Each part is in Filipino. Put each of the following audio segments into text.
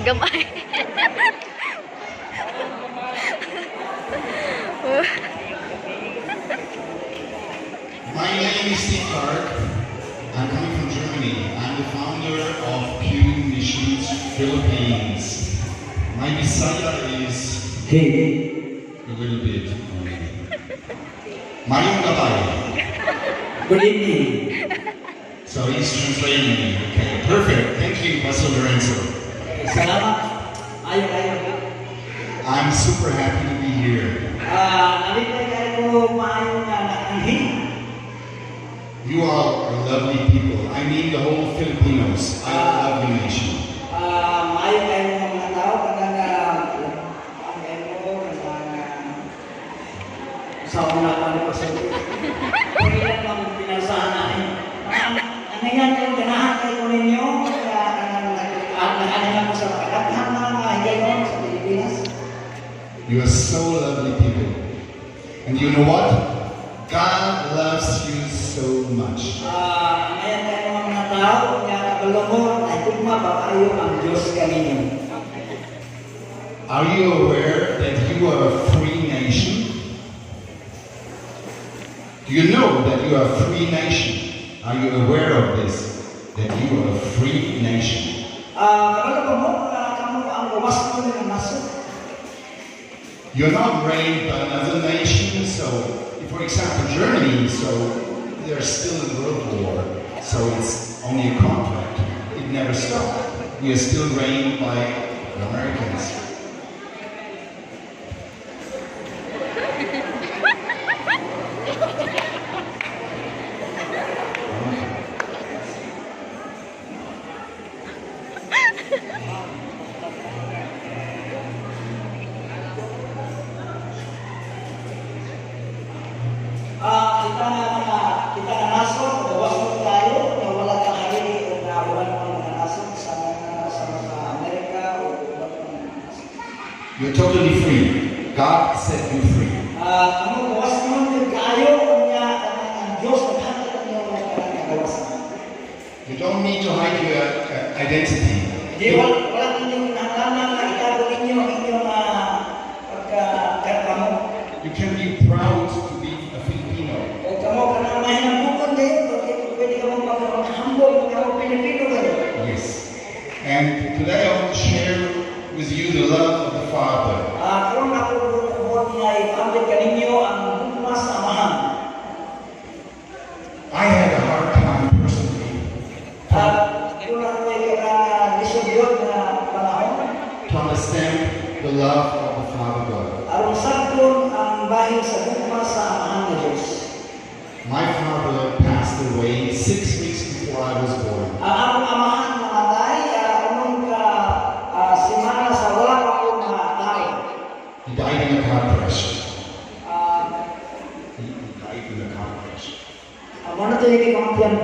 Gamay. My name is Steve Clark. I'm coming from Germany. I'm the founder of Pew Missions Philippines. My Bisaya is Hey, a little bit only. Mayong Gabay. good evening. So he's translating me. Okay, perfect. Thank you, Pastor Lorenzo. Salamat. Ayo. I'm super happy to be here. Nalipay kayo maayo nga nakanhin. You all are lovely people. I mean the whole Filipinos. I love the nation. Maayo kayo mga tao kadang ang emo kadang sa una pa ni Pastor. Kung ilan lang ang pinagsahan natin. Ang nangyari kayo, ganahan kayo ninyo, nakaningan mo sa makadaghan na mga higayon sa Pilipinas. You are so lovely people. And you know what? God loves you so much. Ngayon kayo mga tao, kaya kabalungon ay kung mabakayo ang Diyos kaninyo. Are you aware that you are a free nation? Do you know that you are a free nation? Are you aware of this? That you are a free nation? Kabalungon mo, kamu ang gumasto ng naso. You're not reigned by another nation, so, for example, Germany, so they're still in World War, so it's only a contract. It never stopped. We are still reigned by the Americans. Kita na naso, bawas mo tayo, na wala kang hari o na wala kang mga naso sa mga Amerika o wala kang mga naso. You're totally free. God set you free. Kamu bawas mo yung kayo, niya ang Diyos na kahit niyo mga kanagawas. You don't need to hide your identity. Di wala ninyong kinahanglan na itago ninyo inyong pagkakamo. You can be proud to be a Filipino. O kamo kanang mahinambukan kayo, pwede ka mong magkakahambol, kamo Pilipino kayo. Yes. And today I want to share with you the love of the Father. Kung ako buot nga ipamit ka ninyo ang bukmas sa amahan. I had a hard time personally Kung ako ay lisod na panahon, to understand the love of the Father God. aron sakton ang bahin sa bukmas sa amahan na Diyos. My father passed away 6 weeks before I was born. Ang among amahan namatay, unong simana sa wala pa akong tayo. He died in a car crash. He died in a car crash. Ano to yung ikampiyan?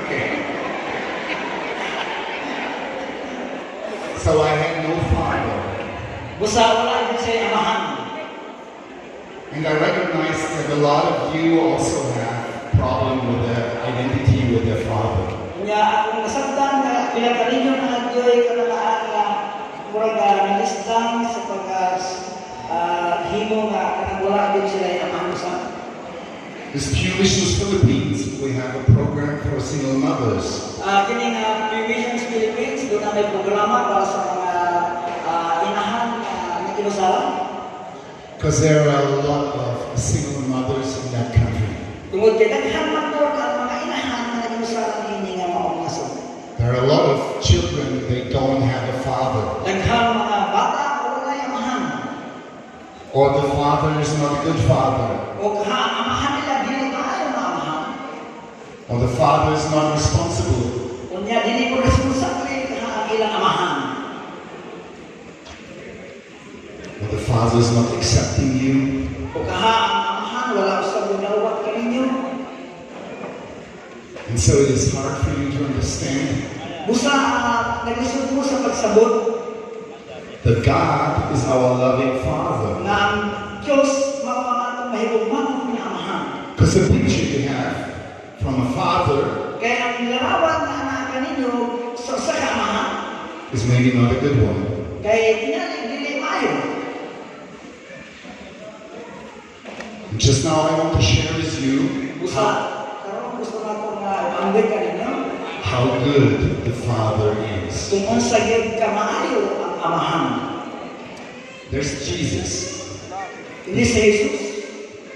Okay. So I had no father. Busa wala din sa amahan. And I recognize that a lot of you also have problem with their identity with their father. Kaya akong nasabdan na pinagalinyo na nagyoy kanalaan na murag nalistan sa himo nga kanang wala din sila yung amahan sa. This Pew Missions Philippines, we have a program for single mothers. Kini nga Pew Missions Philippines, doon na may programa para sa mga inahan na kinusalan. Because there are a lot of single mothers in that country. Tungod kay daghan man po ang mga inahan na kinusalan ini nga maong nasod. There are a lot of children, they don't have a father. Daghan mga bata o wala yung amahan. Or the father is not a good father. O ang amahan nila dili maayo na amahan. Or the father is not responsible. Kunya dili ko responsable ang ilang amahan. Or the father is not accepting you. O ang amahan wala usab ginawat kaninyo. And so it is hard for you to understand Busa naglisod mo sa pagsabot that God is our loving Father. maybe not a good one. Kay tingali dili maayo. Just now I want to share with you Usa karon gusto nato nga ipanggit kaninyo how good the Father is. kung unsa gyud ka maayo ang Amahan. There's Jesus. Ini si Jesus.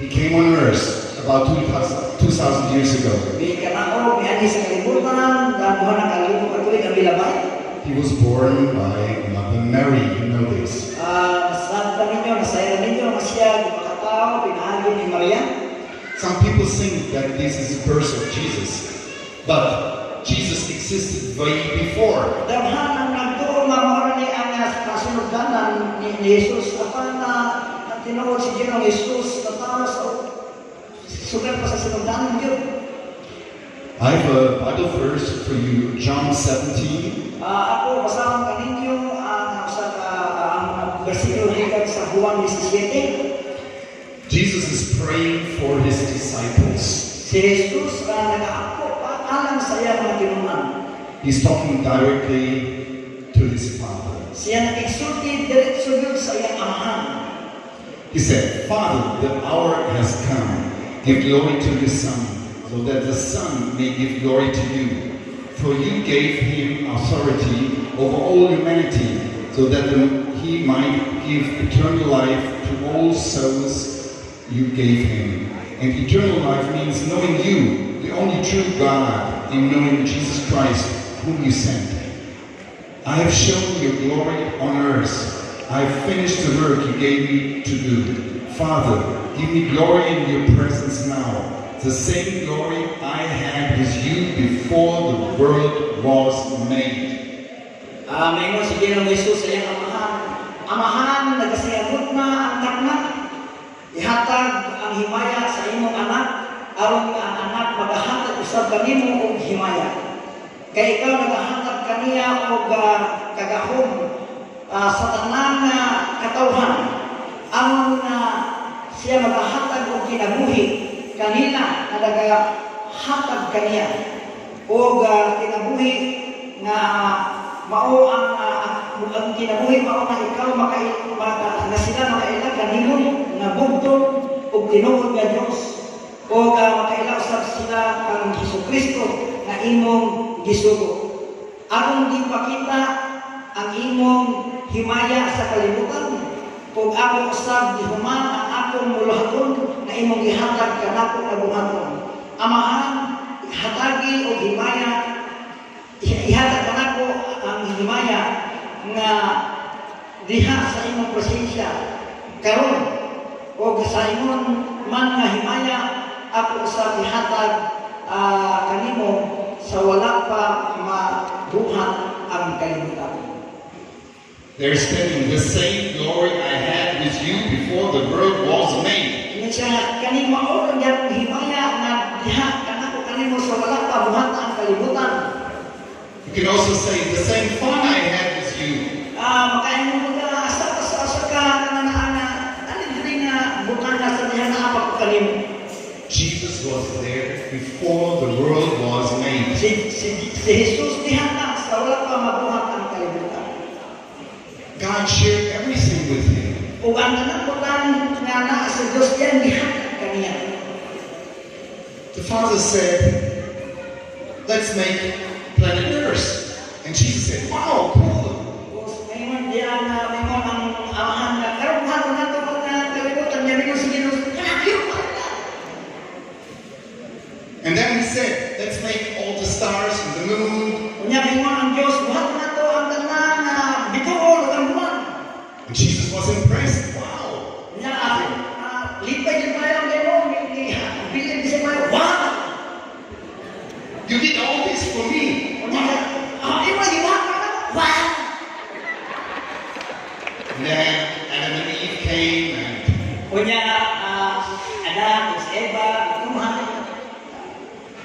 He came on earth about 2,000 years ago. May kanao, may ani sa kalibutan, damuhan ang kalibutan ko ang bilabay. He was born by Mother Mary, you know this. Nasabta ninyo, nasayra ninyo, masya, makatao, pinahagi ni Maria. Some people think that this is the birth of Jesus, but Jesus existed way before. Damhan ang nagtuon mamahal ni ang kasunugdanan ni Jesus. Apan na tinuod si Ginoong Jesus, natao sa sugal pa sa sinugdanan yun. I have a Bible verse for you, John 17. Ako, basahon ka ninyo ang versikulo hingad sa Juan 17. Jesus is praying for his disciples. Si Jesus nag-aako alang sa iya mga tinunan. He's talking directly to his Father. Siya nag-exulti diretso yun sa iyang Amahan. He said, Father, the hour has come. Give glory to the Son, so that the Son may give glory to you. For you gave him authority over all humanity, so that he might give eternal life to all souls you gave him. And eternal life means knowing you, the only true God, and knowing Jesus Christ, whom you sent. I have shown your glory on earth. I have finished the work you gave me to do. Father, give me glory in your presence now, the same glory I had with you before the world was made. Mayroon si Ginoong Jesus sa iyang Amahan. Amahan, nagasiyagot na ang anak na. Ihatag ang himaya sa imong anak, aron nga ang anak magahatag usab kanimo og himaya. Kay ikaw nagahatag kaniya og kagahom sa tanan nga katawhan. Aron na siya magahatag og kinabuhi kanila na nagahatag kaniya og kinabuhi nga mao ang kinabuhi mao na ikaw na sila makailang kanimo nga bugtong ug tinuod nga Dios o makailaw sa sila kang Jesucristo na imong gisugo. Akong gipakita ang imong himaya sa kalibutan ug ako usab gihuman ang akong muluhaton na imong gihatag kanako nga buhaton. Amahan, hatagi og himaya, ihatag kanako ang himaya nga diha sa imong presensya karon o sa imong man nga himaya ako sa ihatag kanimo sa wala pa mabuhat ang kalibutan. They're spending the same glory I had with you before the world was made. Siya kanimo o kanya himaya nga diha kanako kanimo sa wala pa buhat ang kalibutan. You can also say the same fun I had with you. Makaingon ka asa ka bukan nasa diha na apa ko kanimo. Jesus was there before the world was made. Si Jesus diha na sa wala pa mabuhat ang kalibutan. God shared everything with him. Ug ang kanabutan nga naa sa Dios yan diha kaniya. The Father said, let's make planet Earth. And Jesus said, wow, cool. Ngayon diya na ngayon ang Amahan na karon hapon nato na kalibutan niya mingon si Dios. And then he said, let's make all the stars and the moon. Unya mingon ang Dios buhat nato ang tanan na bituon ug ang buwan. And Jesus was impressed. Wow. Unya lipay din tayo ngayon bilin sa mga wow. You did all this for me. Unya imo di ba? Wow. And then Adam and Eve came and Unya Adam, Eva, Tuhan.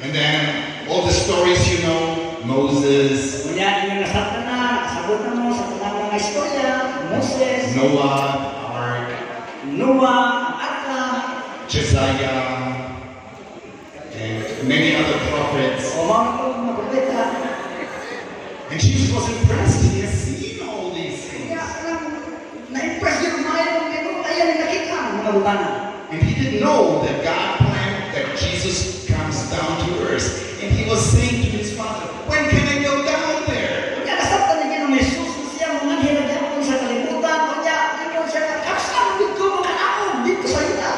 and then all the stories you know, Moses, Unya inyo nasabtan na, sabot na mo sa tanang mga istorya, Moses, Noah, Ark, Noah, Arka, Josiah, and many other prophets. o mga mga propeta. And Jesus was impressed. He has seen kabutanan. And he didn't know that God planned that Jesus comes down to earth. And he was saying to his father, when can I go down there? Kanya kasabtan ni Ginoong Jesus siya mga hinagyan sa kalibutan. Kanya Ginoong siya kakasam dito mga naon dito sa ita.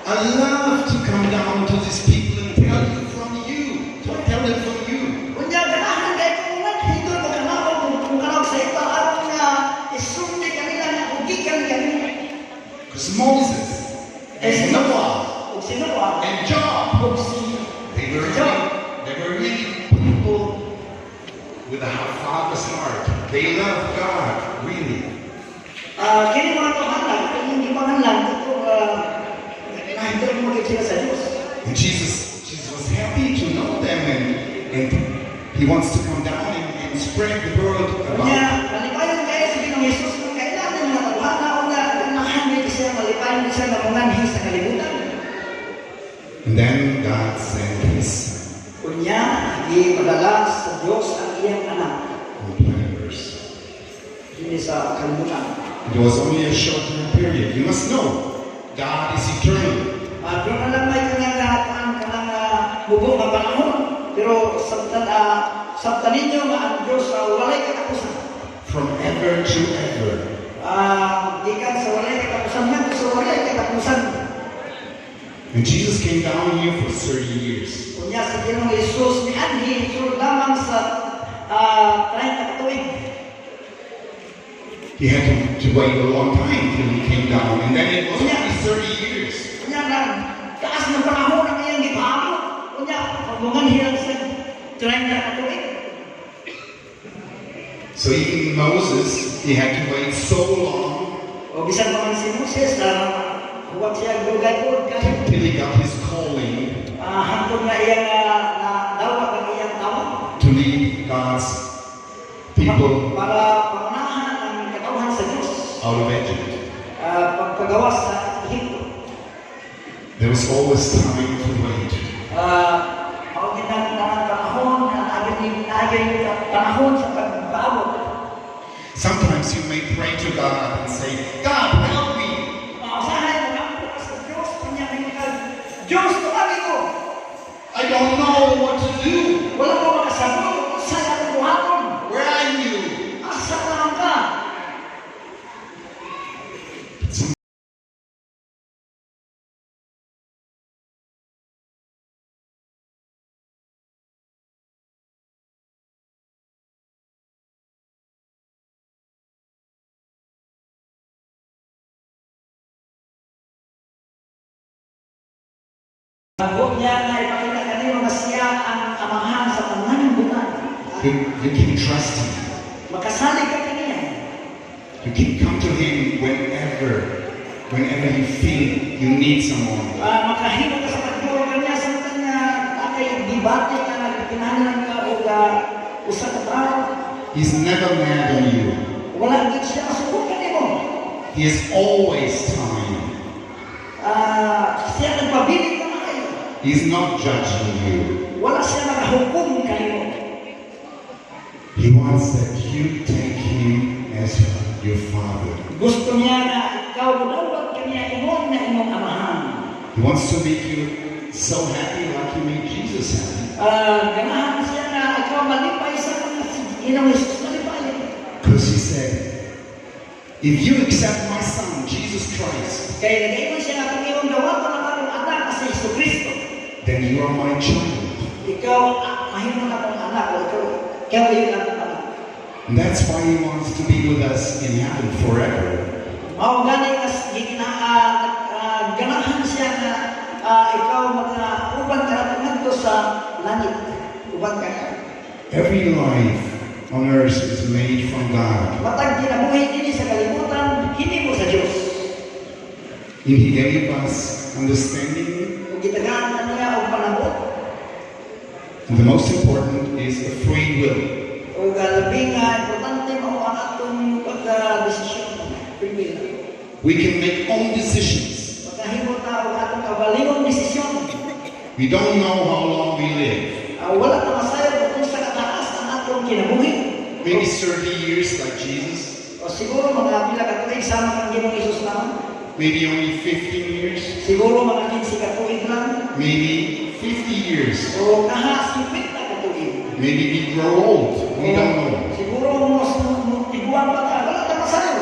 I love to come down to these people and tell them from you. Tell them from you. Kanya ganahan kay kung hito magkanaon kung kanaon sa ita aron nga isulti kanila nga ugikan kanila. Because Moses and Noah Ug sino pa? and John, Ug si they were really people with a father's heart. They loved God, really. kini mga tuhanan, kini gipanganlan ito nahito mo sila sa Dios. And Jesus was happy to know them, and he wants to come down and spread the word about. Kanya malipayon kayo sa Ginoong Jesus kung kailangan mga tuhanan o nga ganahan siya malipayon siya na manganhi sa kalibutan. And then God sent his son. Kunya, ipadala sa Diyos ang iyang anak. Hindi sa kalimutan. It was only a short period. You must know, God is eternal. Doon na lang may kanang bubong na panahon. Pero sabta ninyo nga ang Diyos walay katapusan. From ever to ever. Gikan sa walay katapusan man, sa walay katapusan. And Jesus came down here for 30 years. Kunya sa Ginoong Jesus ni Anhi, sulod lamang sa 30 katuig. He had to wait a long time till he came down, and then it was only 30 years. Kunya na taas ng panahon ang iyang gipahamo. Kunya pagmungan hirang sa 30 katuig. So even Moses, he had to wait so long O bisan pa man si Moses huwag siya dugay po kahit till he got his calling hangtod na iyang dawat ang iyang tawag to lead God's people para pangunahan ang katawhan sa Diyos out of Egypt. pagpagawas sa Ehipto. There was always time to wait. Ang ginang panahon na naging panahon sa pagbago. Sometimes you may pray to God and say, God, help me. Usahay mo lang po sa Diyos kanya Diyos, tumagi ko. I don't know what to do. Wala ko makasagot sa iyong buhaton. Where are you? Asa naman ka? Huwag niya na ipakita kanino na siya ang amahan sa tanang bulan. You can trust him. Makasalig ka kaniya. You can come to him whenever you feel you need someone. Makahimo ka sa pagduro kaniya sa kanya atay debate ka na kinahanglan ka o usa ka tao. He's never mad on you. Wala gid siya masubok kanimo. He has always time. Siya nagpabiling ka na kayo. He's not judging you. Wala siya nagahukom kanimo. He wants that you take him as your father. Gusto niya na ikaw budawat kaniya imong na imong amahan. He wants to make you so happy like he made Jesus happy. Ganahan siya na ikaw malipay sa mga Ginoong Jesus malipay. Because he said, if you accept my son, Jesus Christ, Kaya nagay mo siya na kung iyong gawat na akong anak sa Yesu Kristo. then you are my child. Ikaw, mahimo na akong anak o ikaw yung akong anak. And that's why he wants to be with us in heaven forever. Mao gani kas ganahan siya na ikaw mag-uban ka ngadto sa langit. Uban ka. Every life on earth is made from God. Matag kinabuhi kini sa kalibutan, hindi mo sa Dios. And he gave us understanding. Kung gitagaan niya og panabot, And the most important is a free will. o labing importante mo ang atong pagdesisyon. Free will. We can make own decisions. Magkahimo ta og atong kabalingong desisyon. We don't know how long we live. Wala ta masayod kung sa kataas ang atong kinabuhi. Maybe 30 years like Jesus. O siguro mga pila ka tuig sama kang Ginoong Hesus naman. Maybe only 15 years? Siguro mga 15 katuig lang. Maybe 50 years? O kaha 50 katuig. Maybe we grow old. We don't know. Siguro mo tiguan pa ta, wala ta masayo.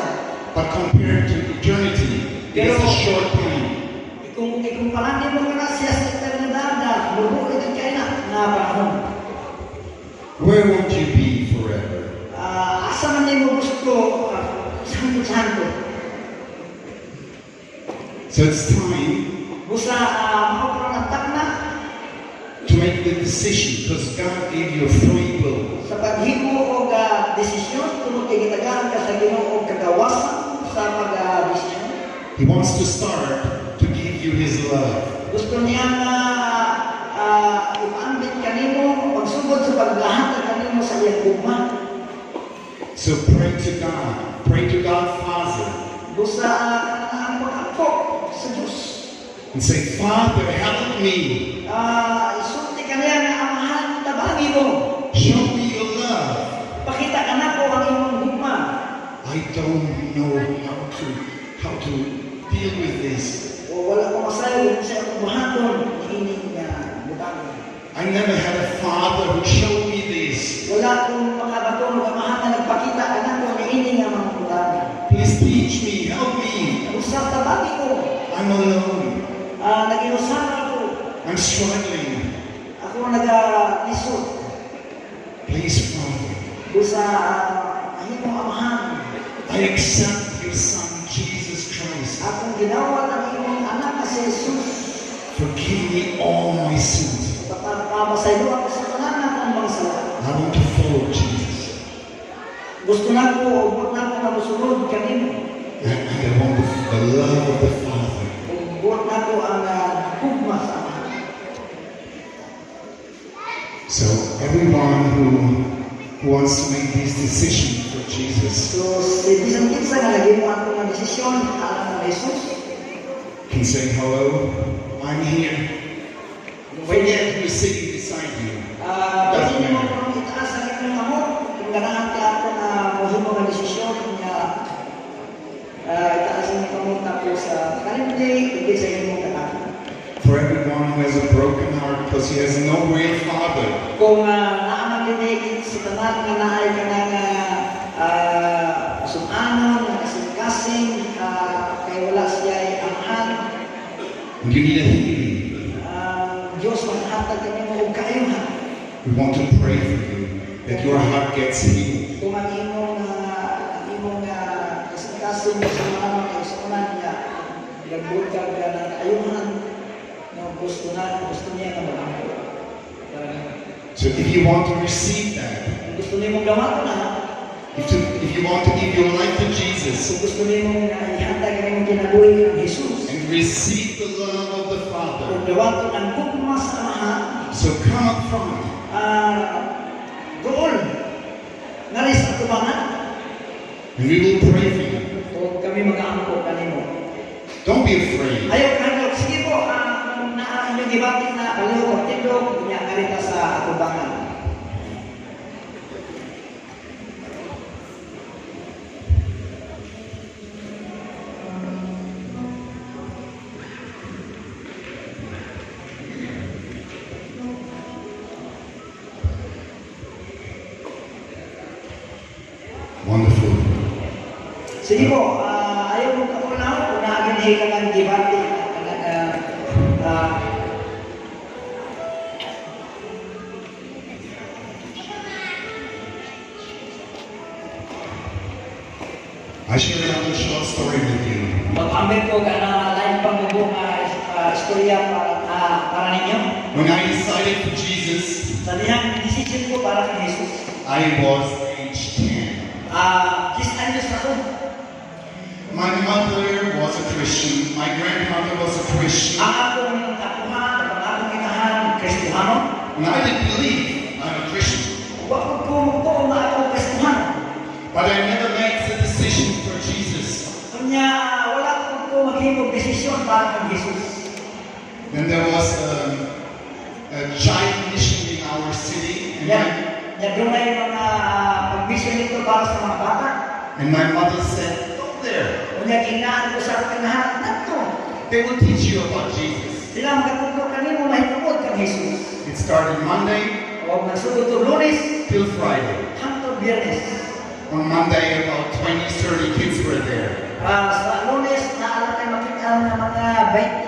But compared to eternity, it is a short time. Kung palagi mo na siya sa eternidad na lubulit ang kaya na panahon. Where would you be forever? Asa man niyo gusto santo. So it's time Busa makapronatak na to make the decision because God gave you a free will. sa paghimo og desisyon tungod kay gitagaan ka sa Ginoo og kagawasan sa pag-desisyon. He wants to start to give you His love. Gusto niya na ipaambit kanimo pagsugod sa paglahatag kanimo sa iyang gugma. So pray to God. Pray to God Father. Busa ang pag-apo sa Diyos. And say, Father, help me. Isulti ka niya na amahan tabagi mo. Show me your love. Pakita ka na ko ang iyong gugma. I don't know how to deal with this. O wala ko masayo sa akong buhaton ini nga butang. I never had a father who showed me this. Wala kong makabaton o amahan na nagpakita ka na ko na ini nga mga butang. Please teach me, help me. Usap tabagi ko. I'm alone. Nag-inusan ako. I'm struggling. Ako nag-lisod. Please, Father, Busa ahin mo amahan. I accept your Son, Jesus Christ. Akong ginawa ng iyong anak na si Jesus. Forgive me all my sins. Masaylo ako sa tanan ng akong bangsala. I want to follow Jesus. Gusto na ko, ubot na ko na musulod kanino. And I want the love of the Father. Ubot na ko ang hugma sa ama. So everyone who wants to make this decision for Jesus So, si bisan kinsa nga lagi mo ako ng desisyon alam ng Jesus. can say, hello, I'm here. Forget who's sitting beside you. Pwede niyo mo kung itaas ang inyong amot. Kung ganahan ka ako na mahimo ng desisyon nga itaas ang inyong amot na po sa kalimdi, hindi sa inyong ganahan. For everyone who has a broken heart because he has no real father. Kung naaman din si tanan nga naay ka nga sumanon, nga kasing-kasing, kay wala siya ay amahan, And you need a healing. Diyos maghatag ka niyo og kaayuhan. We want to pray for you that your heart gets healed. Kung ang imong kasing-kasing mo sa mga kay sunan niya, nagbutag ka ng kaayuhan, na gusto niya na magampo. So if you want to receive that, Gusto niyo mong gamato na, if you want to give your life to Jesus kung gusto niyo mong ihatag ka niyong kinabuhi ng Jesus, and receive the love of the Father, kung gawato ang gugma sa amahan, so come up front. doon, naris ang tubangan, And we will pray for you. o kami mag-aangkot kanimo. Don't be afraid. Ayaw kanyo, sige po, kung naan inyong gibatin na kaliw o tindog, niya karita sa tubangan. Wonderful. Sige po, ayaw mo kapunaw, kung naagin ka ng gibatin, I share another short story with you. mag-ambit ko ka na lain pang-bubong istorya para ninyo. When I decided for Jesus, Sa dihang decision ko para kay Jesus. I was age 10. 10 anyos na ko. My mother was a Christian. My grandmother was a Christian. Ang akong kapuhan, ang akong inahan, Kristiyano. And I didn't believe I'm a Christian. Huwag ko po na akong Kristiyano. But I never made the decision for Jesus. Kanya, wala ko maghimog desisyon para kay Jesus. Then there was a child mission in our city. Yan doon ay mga pag-mission nito para sa mga bata. And my mother said, go there. Unya kinaan ko sa kanahan nato. They will teach you about Jesus. Sila makatudlo kanimo mahitungod kang Jesus. It started Monday O nagsugod to Lunes till Friday. hangtod Biyernes. On Monday, about 20, 30 kids were there. Sa Lunes naala kay makita nga mga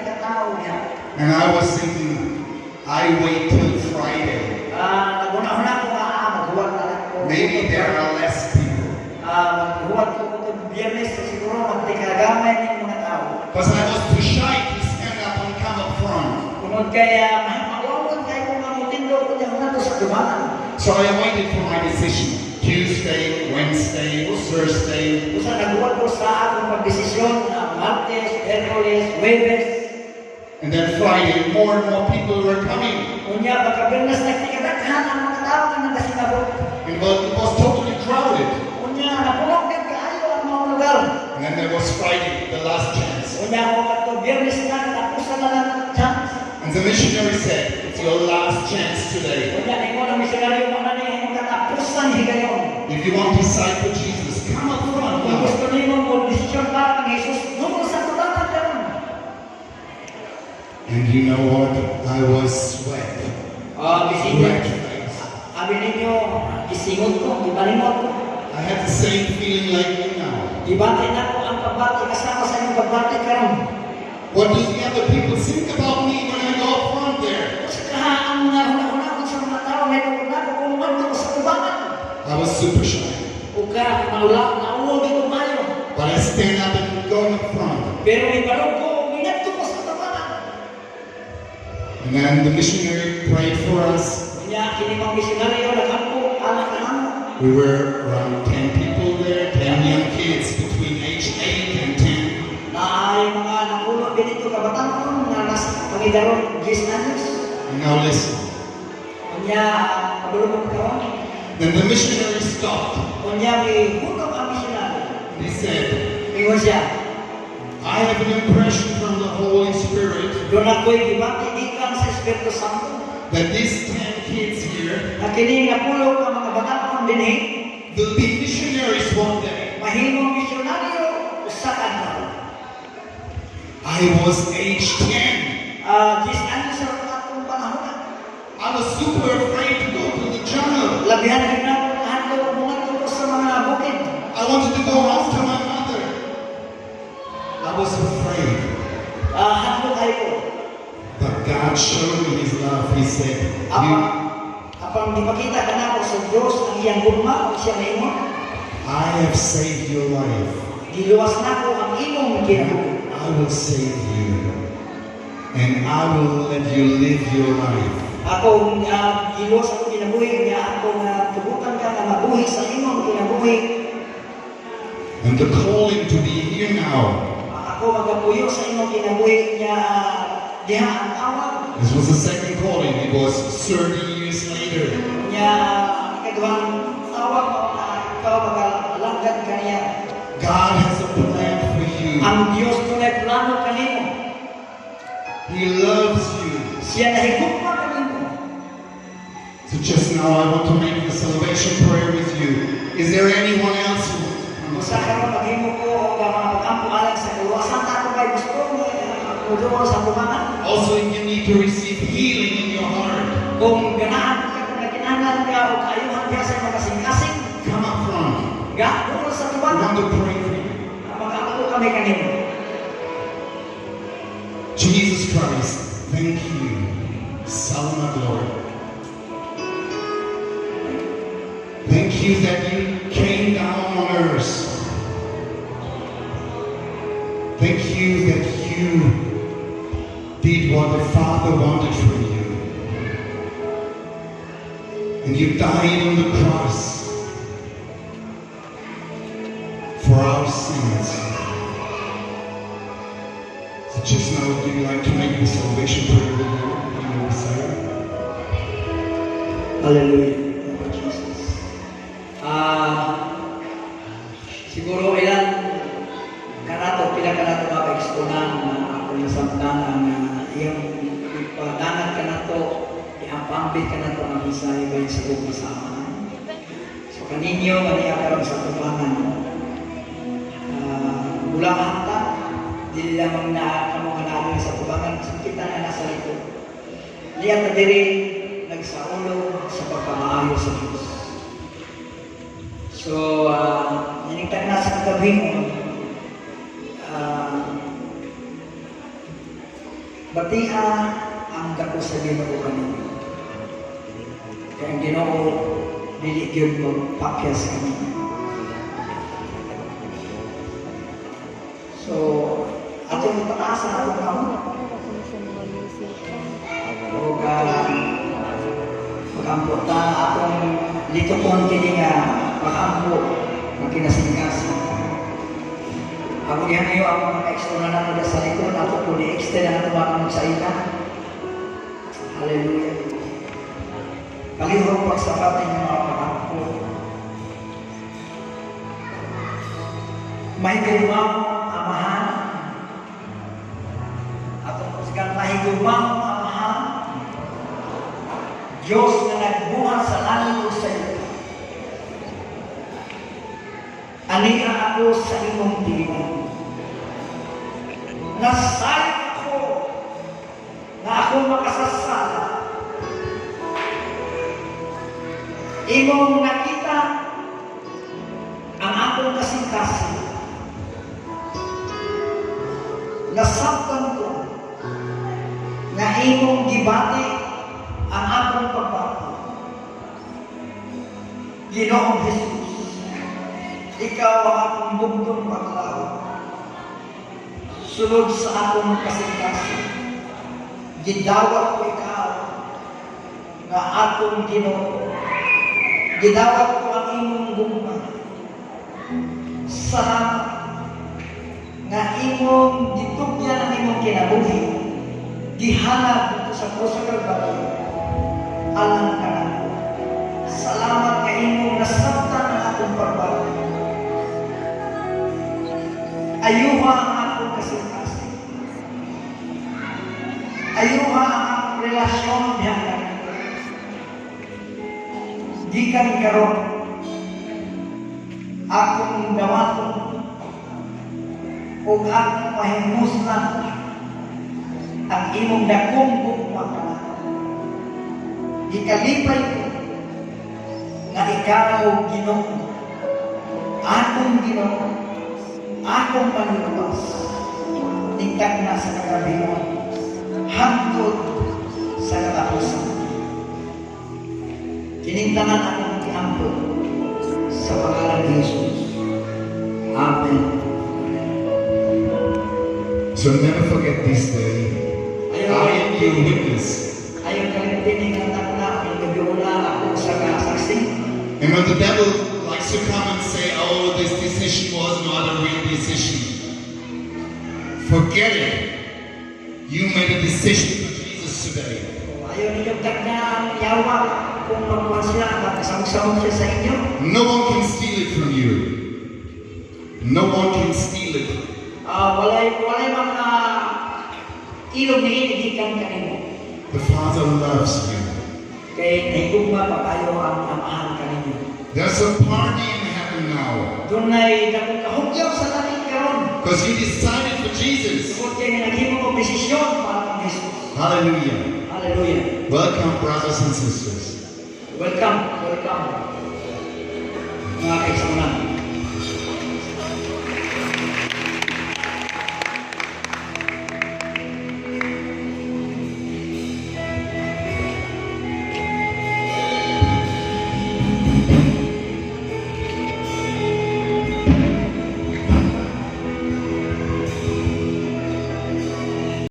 20 ka tawo niya. And I was thinking, I wait till Friday. Naguna-una ko maghuwag na lang ko. Maybe there are less people. Maghuwag ko to Biyernes siguro magtikagamay ng mga tao. Because I was too shy to stand up and come up front. Kung kaya mawawag kayo kung mamutindo ko niya nga to sa dumanan. So I waited for my decision. Tuesday, Wednesday, Thursday. Usa naghuwag ko sa akong pagdesisyon na Martes, Miyerkules, Huwebes. And then Friday, more and more people were coming. Unya pagka-Biyernes nagtikadaghan ang mga tao nga nagasinabot. It was totally crowded. Unya napunog din kaayo ang mga lugar. And then there was Friday, the last chance. Unya mo kato Biyernes na natapusan na lang ang chance. And the missionary said, it's your last chance today. Unya ingon ang misyonaryo mo na ni katapusan higayon. If you want to disciple Jesus, come up front Kung now. gusto nimo mo desisyon para kang Jesus, nung sa tudangan karon. And you know what? I was sweat. Sweat face. Abi ninyo, isingot ko, ibalimot ko. I had the same feeling like you now. Ibati na ko ang pagbati kasama sa inyong pagbati karon. What do the other people think about me when I go up front there? Sa kahaan nga huna-huna ko sa mga tao, may tungkol ko kung manto ko sa tubangan. I was super shy. O ka, maula, nauwag ito mayo. But I stand up and go up front. Pero ibalog ko, minat ko sa tubangan. And then the missionary prayed for us. Kanya, kini mga misyonaryo, naghampo, anak na ano. We were around 10 people there, 10 young kids between age 8 and 10. Na ay mga nakulo binito kabataan na nasa pangidaron 10 anos. And now listen. Kanya, kabulong karon. Then the missionary stopped. Kanya, may hunong ang misyonaryo. He said, Ingon siya, I have an impression from the Holy Spirit doon ako'y gibati ikan sa Espiritu Santo. that these 10 kids here Na kini napulo ka mga bataan din will be missionaries one day. mahimong misyonaryo sa kanto. I was age 10. 10 anos sa atong panahon. I was super afraid to go to the jungle. Labihan din na ako kahando mga tulo sa mga bukid. I wanted to go home to my mother. I was afraid. Hando kayo. But God showed me His love. He said, Apang ipakita ka na ako sa Diyos ang iyang gugma o siya na imong. I have saved your life. Giluwas na ko ang imong kinabuhi. I will save you. And I will let you live your life. Ako giluwas ako kinabuhi niya ako tubukan ka na mabuhi sa imong kinabuhi. And the calling to be here now. Ako magapuyo sa imong kinabuhi niya diha ang tawag. This was the second calling. It was 30 years later. Niya ikaduhang tawag mo na ikaw magalanggan ka niya. God has a plan for you. Ang Diyos tunay plano kanimo. He loves you. Siya nahigugma kanimo. So just now I want to make the salvation prayer with you. Is there anyone else who wants to come? Usa karon maghimo ko og mga pag-ampo alang sa kaluwasan ta ako kay gusto mo muduol sa tumangan. Also, if you need to receive healing in your heart, Kung ganahan ka kung nakinahanglan ka o kaayuhan ka sa mga kasing-kasing, come up front. gaano sa I tubangan. want to pray for you. Mag-ampo kami kanimo. Jesus Christ, thank you. Salamat, Lord. Thank you that you came down on earth. Thank you that you did what the Father wanted from you. And you died on the cross for our sins. So just now, would you like to make the salvation prayer with you? You know, Messiah? Hallelujah. Lord Jesus. Siguro ilan kanato, pila kanato maka-exponan na ako nasamdanan na iyong ipadanan kanato, iapambit kanato ang Bisaya bayan sa buong kasama. So kaninyo, maniya karon sa tubangan. ulahan ta, dili lamang na kamo nga namin sa tubangan, kita na nasa likod. Liya ta diri nagsaulo sa pagkamaayo sa Diyos. So, naningtang nasa kagabing batia ang dako sa Ginoo kanimo. Kaya ang Ginoo dili gyud magpakyas kanimo. So, atong ipataas ang atong kamot. O pag-ampo ta atong litokon kini nga pag-ampo nga kinasingkas. Ako diyan ngayon ako mag-extend na natin sa likod, ako po di-extend na natin mga sa ina. Hallelujah. Palihog pagsapatin ng mga pag-ampo. May gumang amahan. Atong musikan, may gumang amahan. Diyos na nagbuhat sa langit o sa iyo. Aniya ako sa imong tingin. Nasalit ako na ako makasasala. Imong nakita ang akong kasing-kasing. Nasaktan ko na imong gibati ang akong pagbati. Ginoong Jesus, ikaw ang akong bugtong paglaw. Sulod sa akong kasing-kasing, gidawat ko ikaw nga akong Ginoo. Gidawat ko ang imong gugma. Salamat nga imong gitugyan ang imong kinabuhi. Gihanap dito sa Krus sa Kalbaryo. Alam ka na. Salamat nga imong nasabtan ang akong pagbati. Ayuha ang akong kasing-kasing. Ayuha ang akong relasyon diyan ka. Di kami karon akong dawaton o akong pahimuslan ang imong dakong gugma ka. Ikalipay ko na ikaw Ginoo, akong Ginoo, akong manluwas, tingkad na sa kagabihan, hangtod sa katapusan. Kinintangan akong kiampo sa pangalan ni Jesus. Amen. So never forget this day. I am your witness. Ayaw kalimutin ng anak na ang gabiula ako sa kasaksi. And when the devil likes to come and say, oh, this decision was not a real decision, forget it. You made a decision for Jesus today. Ayaw ninyong na ang yawa kung magkuhan sila at kasama-sama siya sa inyo. No one can steal it from you. No one can steal it. Walay mga ilog na inigikan kanino. The Father loves you. Kaya nahigugma pa kayo ang amahan kanino. There's a party in heaven now. Doon ay nakakahugyaw sa langit karon. Because you decided for Jesus. Tungkol kayo naghimo mo desisyon para kang Jesus. Hallelujah. Hallelujah. Welcome, brothers and sisters. Welcome. Mga kaisamahan.